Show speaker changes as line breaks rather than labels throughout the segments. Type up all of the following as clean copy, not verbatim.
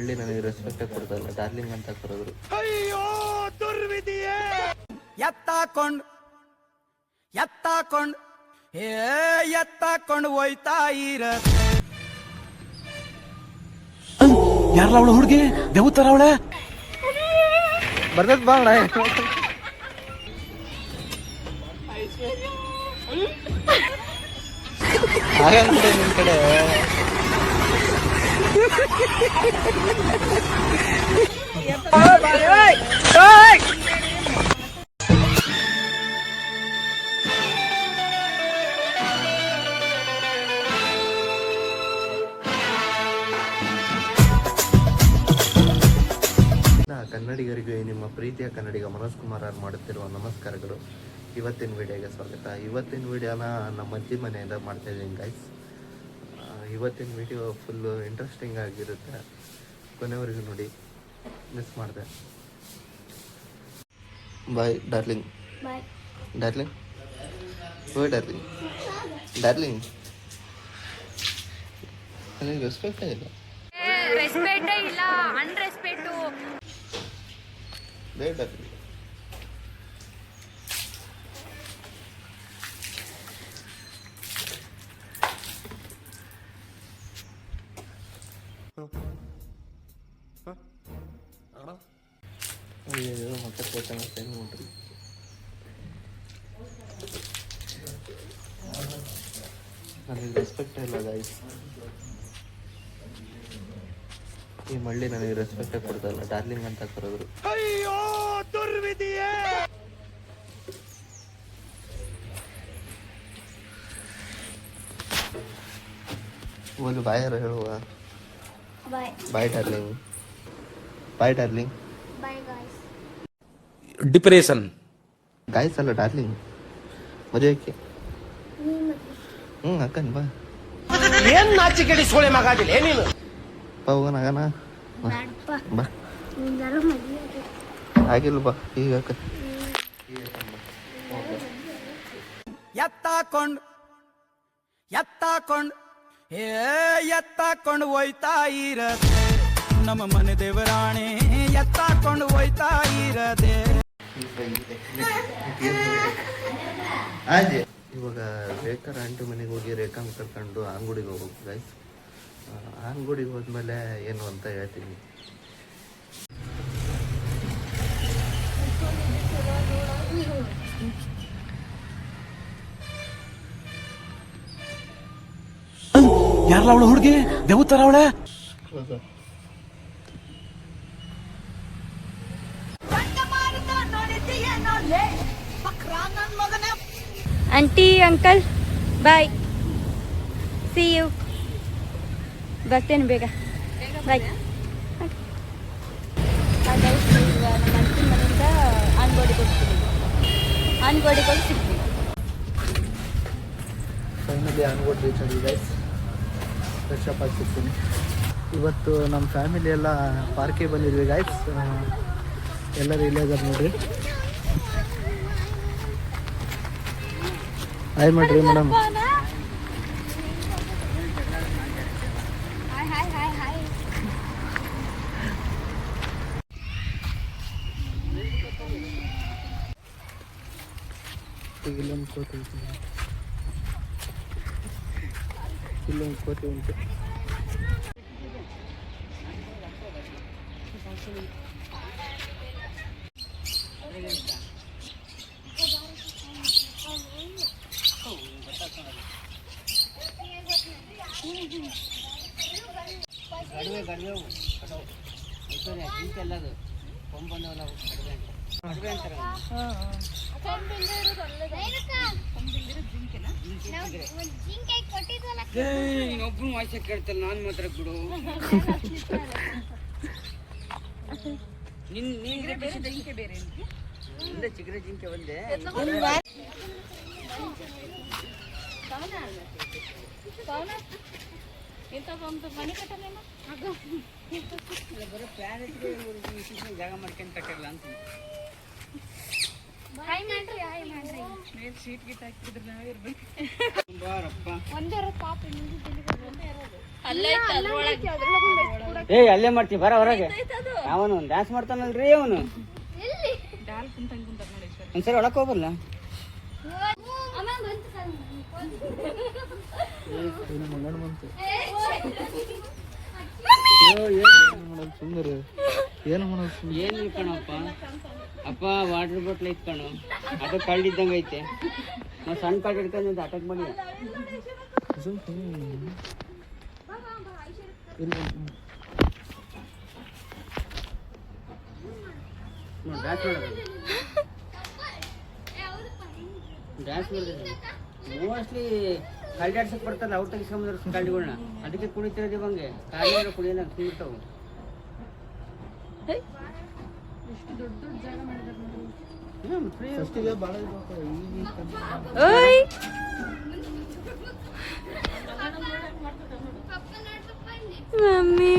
ಹಳ್ಳಿ ನನಗೆ respect ಕೊಡ್ತಲ್ಲ, darling ಅಂತ ಕರೆದ್ರು.
ಅಯ್ಯೋ ದುರ್ವಿಧಿಯೇ. ಎತ್ತಾಕೊಂಡು ಹೋಯ್ತಾ ಇರತ್ತೆ.
ಯಾರಲ್ಲ ಅವಳು ಹುಡುಗಿ ದೇವತರ ಅವಳೆ
ಬರ್ತದ ಬಾಳ ಹಾಗಂದ್ರೆ ನಿಮ್ ಕಡೆ ಕನ್ನಡಿಗರಿಗೆ ನಿಮ್ಮ ಪ್ರೀತಿಯ ಕನ್ನಡಿಗ ಮನೋಜ್ ಕುಮಾರ್ ಅವರು ಮಾಡುತ್ತಿರುವ ನಮಸ್ಕಾರಗಳು. ಇವತ್ತಿನ ವಿಡಿಯೋಗೆ ಸ್ವಾಗತ. ಇವತ್ತಿನ ವಿಡಿಯೋನ ನಮ್ಮ ಅಜ್ಜಿ ಮನೆಯಿಂದ ಮಾಡ್ತಾ ಇದ್ದೀನಿ ಗೈಸ್. ಇವತ್ತಿನ ವಿಡಿಯೋ ಫುಲ್ಲು ಇಂಟ್ರೆಸ್ಟಿಂಗ್ ಆಗಿರುತ್ತೆ, ಕೊನೆವರೆಗೂ ನೋಡಿ, ಮಿಸ್ ಮಾಡಿದೆ. ಬಾಯ್ ಡಾರ್ಲಿಂಗ್. ಡಾರ್ಲಿಂಗ್ ಓಯ್ ಡಾರ್ಲಿಂಗ್. ಡಾರ್ಲಿಂಗ್ ನನಗೆ ರೆಸ್ಪೆಕ್ಟೇ ಇಲ್ಲ.
ರೆಸ್ಪೆಕ್ಟೇ ಇಲ್ಲ, ಅನ್ರೆಸ್ಪೆಕ್ಟು.
ಡಾರ್ಲಿಂಗ್ ಅಯ್ಯೋ ಮತ್ತೆ ಕೋಚಂಗ ಟೈಮ್ ಉಂಟು. ನನಗೆ ರೆಸ್ಪೆಕ್ಟೇ ಇಲ್ಲ ಗೈಸ್. ಈ ಮಳ್ಳಿ ನನಗೆ ರೆಸ್ಪೆಕ್ಟೇ ಕೊಡ್ತಲ್ಲ, ಡಾರ್ಲಿಂಗ್ ಅಂತ ಕರೆದ್ರು.
ಅಯ್ಯೋ ದುರ್ವಿಧಿಯೇ.
ಒಂದು ಬಾಯಾರ ಹೇಳುವ. ಬಾಯ್ ಡಾರ್ಲಿಂಗ್. ಬಾಯ್ ಡಾರ್ಲಿಂಗ್.
ಡಿಪ್ರೆಷನ್
ಗಾಯ್ಸ್ ಅಲ್ಲ ಡಾರ್ಲಿಂಗ್, ಮದುವೆಕ್ಕೆ. ಅಕ್ಕನ್ ಬಾ.
ಏನ್ ನಾಚಿಕೆಡಿ ಸೋಳೆ ಮಗಾದಿಲ್ಲ ಏನಿಲ್ಲ.
ಬಾ ಹೋಗೋಣ ಆಗಣ. ಬಾ ಆಗಿಲ್ಲ, ಬಾ ಈಗ ಅಕ್ಕ.
ಎತ್ತಾಕೊಂಡು ಹೋಯ್ತಾ ಇರತ್ತೆ ನಮ್ಮ ಮನೆ ದೇವರಾಣೆ. ಎತ್ತಾಕೊಂಡು ಹೋಯ್ತಾ ಇರತ್ತೆ.
ಇವಾಗ ರೇಖಾ ಆಂಟಿ ಮನೆಗೆ ಹೋಗಿ ರೇಖಾನ್ ಕರ್ಕೊಂಡು ಅಂಗಡಿಗೆ ಹೋಗ್ಬೇಕು ಗೈಸ್. ಅಂಗಡಿಗೆ ಹೋದ್ಮೇಲೆ ಏನು ಅಂತ ಹೇಳ್ತೀನಿ.
ಯಾರಲ್ಲ ಅವಳು ಹುಡುಗಿ ದೇವತರ ಅವಳೆ
aunty uncle bye, see you. ಬರ್ತೇನೆ ಬೇಗ, ಬಾಯ್. ನಮ್ಮ ಅಜ್ಜಿ ಮನೆಯಿಂದ ಆನ್ಗೋಡಿಗೆ ಹೋಗ್ತೀನಿ. ಆನ್ಗೋಡಿಗೆ ಹೋಗಿ ಸಿಗ್ತೀನಿ.
ಫೈನಲಿ ಅಂಗಡಿ ರೀಚ್ ಆಗಿ ಗೈಸ್. ಫ್ರೆಶಪ್ ಆಗಿ ಸಿಗ್ತೀನಿ. ಇವತ್ತು ನಮ್ಮ ಫ್ಯಾಮಿಲಿ ಎಲ್ಲ ಪಾರ್ಕಿಗೆ ಬಂದಿದ್ವಿ ಗೈಸ್. ಎಲ್ಲರೂ ಇಲ್ಲೇ ಇದ್ದಾರೆ ನೋಡ್ರಿ. ಹಾಯ್ ಮಾಡ್ರಿ ಮೇಡಮ್. ಇಲ್ಲೊಂದು ಕೋತಿ ಉಂಟು, ಇಲ್ಲೊಂದು ಕೋತಿ ಉಂಟು.
ಇನ್ನೊಬ್ರು ವಾಯ್ಸ್ ಕೇಳ್ತಲ್ಲ, ನಾನ್ ಮಾತ್ರ ಬಿಡು. ಜಿಂಕೆ ಬೇರೆ ಚಿಗರೆ ಜಿಂಕೆ ಒಂದೇ. ಬರೋ ಪ್ಲಾನೆಟ್ಗೆ ಜಾಗ ಮಾಡ್ಕೊಂಡು ಕಟ್ಟಿರಲ್ಲ ಅಂತ. ಸೀಟ್ ಗೀಟ್ ಹಾಕಿದ್ರೆ ನಾವೇ ಇರ್ಬೇಕು. ಬಾರಪ್ಪ. ಒಂದೇ ಪಾಪ ಏ ಅಲ್ಲೇ ಮಾಡ್ತೀವಿ ಬರ ಹೊರಗೆ. ಅವನು ಡ್ಯಾನ್ಸ್ ಮಾಡ್ತಾನಲ್ರಿ ಅವನು. ಒಂದ್ಸರಿ ಒಳಕ್ ಹೋಗ್ಬಲ್ಲ. ಏನು ಕಣಪ್ಪ ಅಪ್ಪ ವಾಟರ್ ಬಾಟ್ಲ್ ಇಟ್ಕಣು ಅಟ ಕಳ್ಳಿದ್ದಂಗೆ ಐತೆ. ನಾವು ಸಣ್ಣ ಕಾಟ್ ಹಿಡ್ಕೊಂಡು ಅಟಕ್ ಮಾಡಿ ಡ್ಯಾನ್ಸ್ ಮಾಡಿದ್ರೆ ಮೋಸ್ಟ್ಲಿ ಕಳ್ದಾಡ್ಸಕ್ ಬರ್ತಾರಲ್ಲ ಅವ್ರು ತೆಗಿಸ್ಕೊಂಬಂದ್ರೆ ಕಳ್ಳಿಗಳನ್ನ ಅದಕ್ಕೆ ಕುಣಿತಿರೋದು ಬಂಗೆ ಕಾಲಿನ ಕುಡಿಯೋಣ ಕುಣಿತಾವು.
ಓಯ್ ಮಮ್ಮಿ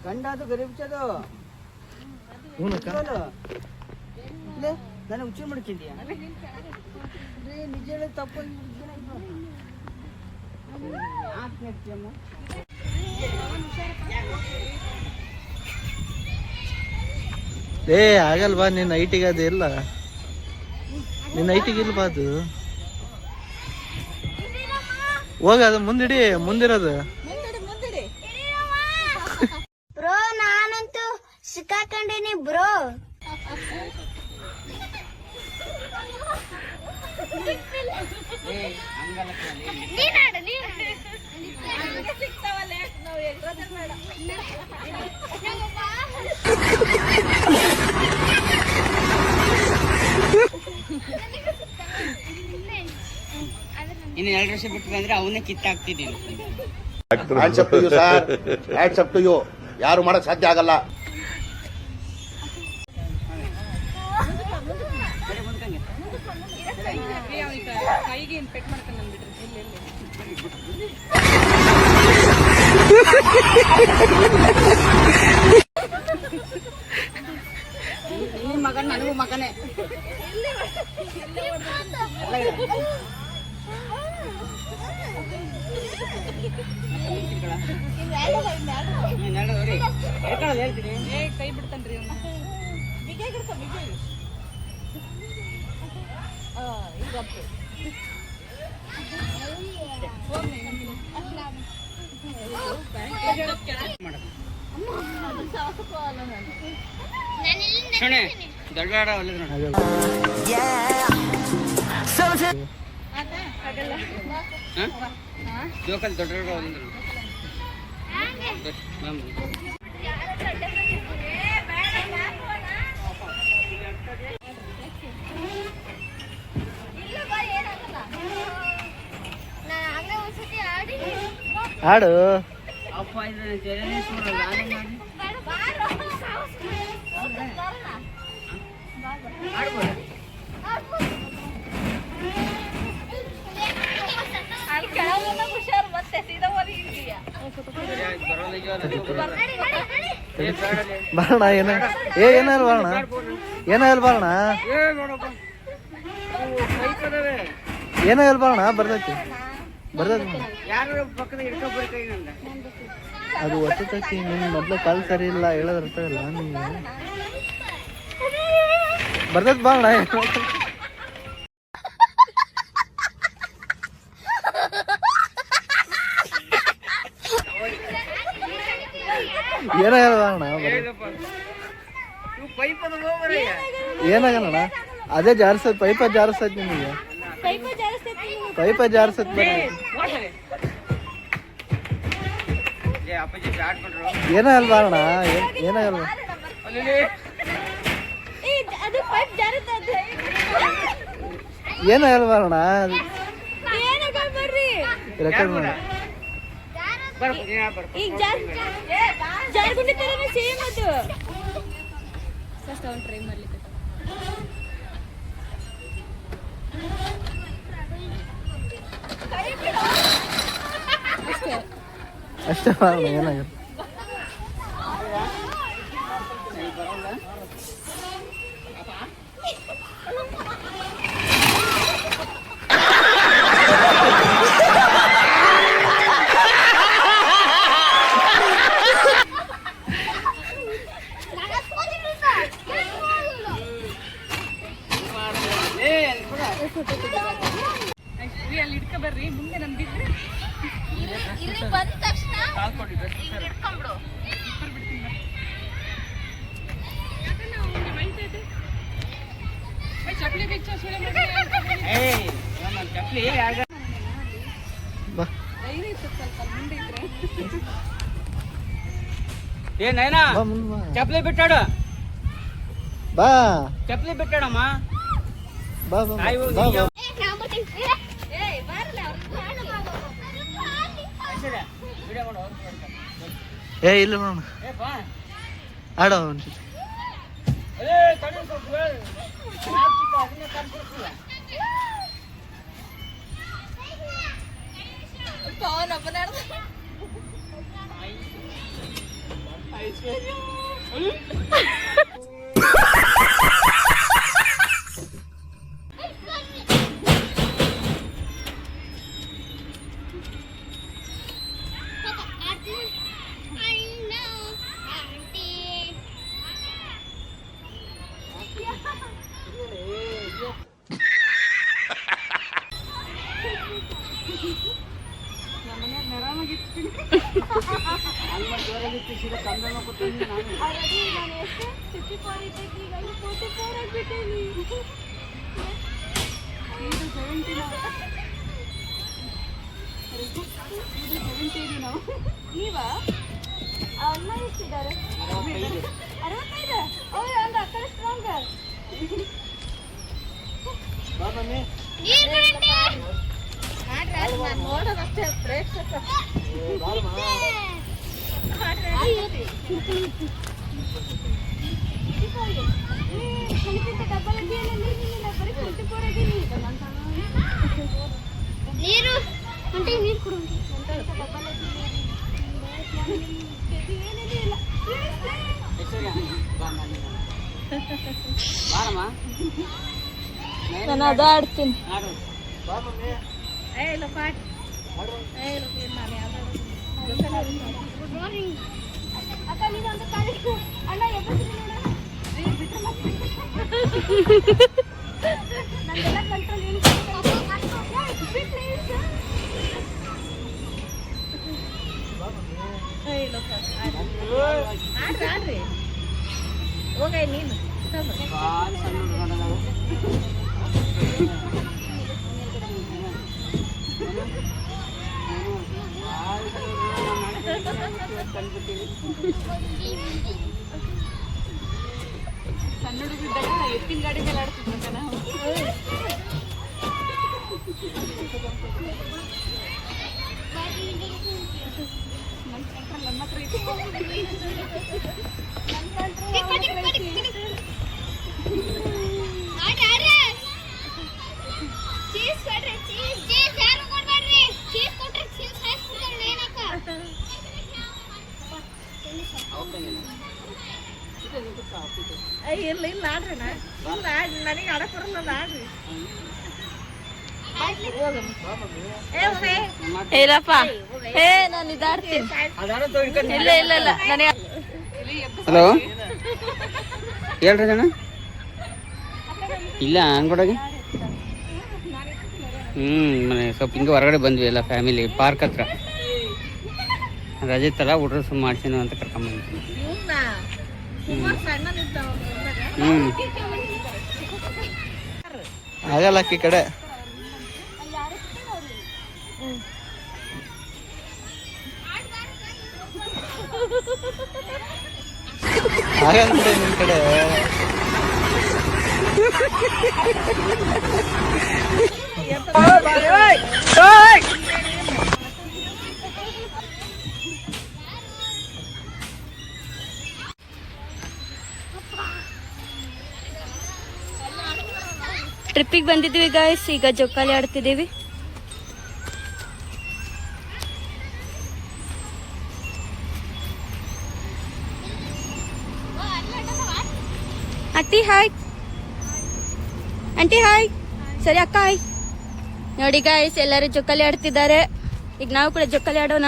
ಗಂಡ ಅದು ಗರೀಬ್ಚದು ನಾನು ಹುಚ್ಚು ಮಾಡ್ಕಿದ್ಯಾ ನಿಜ ಹೇಳಿ ತಪ್ಪು.
ಏ ಆಗಲ್ವಾ ನಿನ್ನ ಐಟಿಗೆ ಅದು ಇಲ್ಲ, ನಿನ್ನ ಐಟಿಗೆ ಇಲ್ವಾ ಅದು. ಹೋಗ ಅದು ಮುಂದಿಡಿ, ಮುಂದಿರೋದು.
ಬ್ರೋ ನಾನಂತೂ ಸಿಕ್ಕಾಕೊಂಡಿನಿ ಬ್ರೋ.
ಇನ್ನು 2 ವರ್ಷ ಬಿಟ್ಟು ಬಂದ್ರೆ ಅವನ್ನೇ ಕಿತ್ತಾಕ್ತೀನಿ.
ಯಾರು ಮಾಡಕ್ ಸಾಧ್ಯ ಆಗಲ್ಲ.
ಈ ಮಗನ್ ನನಗೂ ಮಗನೇ. ಹೇಳ್ತೀನಿ ಕೈ ಬಿಡ್ತಾನ್ರಿ ಶುಣೆ ದೊಡ್ಡ ಜೋಕಲ್ ದೊಡ್ಡ
ಹಾಡು
ಅಪ್ಪ
ಬರೋಣ. ಏನಾದ್ರು ಬರೋಣ, ಏನಾದ್ರು ಬರೋಣ, ಏನಾದ್ರು ಬರೋಣ. ಬರ್ತೈತಿ
ಯಾರು ಪಕ್ಕದ ಹಿಡ್ಕೊಬೇಕೈನಂದ
ಅದು ಒತ್ತೈತಿ. ನಿನ್ ಮೊದ್ಲು ಕಾಲ್ ಸರಿ ಇಲ್ಲ ಹೇಳೋದ್ರ ಅರ್ಥ ಇಲ್ಲ. ನೀವು ಬರ್ತೈತಿ ಬರೋಣ. ಏನಾಗಲ್ಲ ಏನಾಗಲ್ಲ. ಅದೇ ಜಾರಿಸತ್ ಪೈಪ ಜಾರಿಸತ್ ನಿಮಗೆ, ಪೈಪ ಜಾರಿಸತ್ ಬರೀ. ಏನಾಗಲ್ಲ ಬಾರಣ, ಏನಾಗಲ್ಲ. ಏನಾಗಲ್ಲ ಬಾರಣ, ರೆಕಾರ್ಡ್ ಮಾಡಿ.
ಈಗ ಜಾರ್ಗುಂಡಿ ತರನೇ ಸೇಮ್ ಅದು. ಫಸ್ಟ್ ಅವ್ನು ಟ್ರೈ ಮಾಡ್ಲಿಕ್ಕೆ
ಅಷ್ಟೇ ಮಾಡೋಣ. ಏನಾಗಲ್ಲ.
ಕಾಲ್ ಕೊಡಿ ಡ್ರೆಸ್ ಚಪ್ಲಿ ಯಾರ
ಬಾ
ಏ ನೈನಾ
ಬಾ ಮುಂದೆ ಬಾ.
ಚಪ್ಲಿ ಬಿಟ್ಟಾಡು
ಬಾ
ಚಪ್ಲಿ ಬಿಟ್ಟಾಡಮ್ಮ
ಬಾ ಬಾ
ತಾಯಿ ಹೋಗಿ
ಬಾ ಬಾ
ವಿಡಿಯೋ ಮಾಡು
ಏ ಇಲ್ಲ ನೋಡ
ಏ ಬಾ
ಆಡೋ ಅವ್ನ ಜೊತೆ.
ಏ ತಡಿ ಸ್ವಲ್ಪ ಅದನ್ನ ಕರ್ಸಿಲ್ಲ
ನೀವಾ ಅಮ್ಮ ಎಷ್ಟಿದ್ದಾರೆ 65 ಓಯ್ ಅಂದ ಅక్కడ ಸ್ಟ್ರಾಂಗರ್ ನಾನು ನೋಡೋದಷ್ಟೇ ಪ್ರೇಕ್ಷಕ ನೀರು అంటే ನೀರು ಕೊಡು ನಾನು ಅದ ಆಡ್ತೀನಿ ಗುಡ್ ಮಾರ್ನಿಂಗ್ ಅಕ್ಕ ನೀನು ಅಂತ ಕಾಲಿ ಅಣ್ಣ ನಂದೆಲ್ಲ ಕಂಟ್ರೋಲ್ ಆಡ್ರಿ ಹೋಗ ನೀನು ಸಣ್ಣ ಹುಡುಗಿದ್ದಾಗ ಎತ್ತಿನ ಗಾಡಿ ಮೇಲೆ ಆಡ್ತಿದ್ದ ನಾವು ನಮ್ಮ ಹತ್ರ ಇಲ್ಲ ಇಲ್ಲ ಆಡ್ರಿ ಇಲ್ಲ ನನಗೆ ಆಡಕ್ ಬರಲ್ಲ ಆಡ್ರಿ ಇಲ್ಲಪ್ಪ ಏ ನಾನು ಇದಾಡ್ತೀನಿ ಇಲ್ಲ ಇಲ್ಲ ಇಲ್ಲ ನನಗೆ
ಹಲೋ ಹೇಳ್ರಿ ಜನ ಇಲ್ಲ ಅನ್ಕೊಡಾಗಿ ಮನೆ ಸ್ವಲ್ಪ ಹಿಂಗೆ ಹೊರಗಡೆ ಬಂದ್ವಿ ಎಲ್ಲ ಫ್ಯಾಮಿಲಿ ಪಾರ್ಕ್ ಹತ್ರ ರಜೆ ಇತ್ತಲ್ಲ ಹುಡ್ರು ಸುಮ್ಮ ಮಾಡ್ಸೀನಿ ಅಂತ ಕರ್ಕೊಂಬಂದಿದ್ದೀನಿ
ಆಗಲ್ಲ ಅಕ್ಕಿ ಕಡೆ ಆಗಲ್ಲ ಬಿಡಿ ನಿನ್ ಕಡೆ
ಟ್ರಿಪ್ಪಿಗೆ ಬಂದಿದ್ವಿ ಗಾಯ್ಸ್, ಈಗ ಜೋಕಾಲಿ ಆಡ್ತಿದ್ದೀವಿ. ಆಂಟಿ ಹಾಯ್, ಆಂಟಿ ಹಾಯ್, ಸರಿ ಅಕ್ಕ ಹಾಯ್. ನೋಡಿ ಗಾಯ್ಸ್ ಎಲ್ಲರೂ ಜೋಕಾಲಿ ಆಡ್ತಿದ್ದಾರೆ, ಈಗ ನಾವು ಕೂಡ ಜೋಕಾಲಿ ಆಡೋಣ.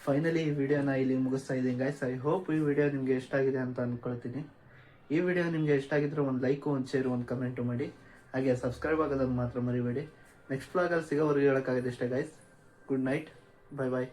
ಫೈನಲಿ ಈ ವಿಡಿಯೋನ ಇಲ್ಲಿ ಮುಗಿಸ್ತಾ ಇದ್ದೀನಿ ಗೈಸ್. ಐ ಹೋಪ್ ಈ ವಿಡಿಯೋ ನಿಮಗೆ ಇಷ್ಟ ಆಗಿದೆ ಅಂತ ಅಂದ್ಕೊಳ್ತೀನಿ. ಈ ವಿಡಿಯೋ ನಿಮಗೆ ಇಷ್ಟ ಆಗಿದ್ರೆ ಒಂದು ಲೈಕು, ಒಂದು ಶೇರು, ಒಂದು ಕಮೆಂಟು ಮಾಡಿ. ಹಾಗೆ ಸಬ್ಸ್ಕ್ರೈಬ್ ಆಗೋದನ್ನು ಮಾತ್ರ ಮರಿಬೇಡಿ. ನೆಕ್ಸ್ಟ್ ವ್ಲಾಗಲ್ಲಿ ಸಿಗೋವರೆಗೆ ಹೇಳೋಕ್ಕಾಗತ್ತೆ ಇಷ್ಟೇ ಗೈಸ್. ಗುಡ್ ನೈಟ್, ಬಾಯ್ ಬಾಯ್.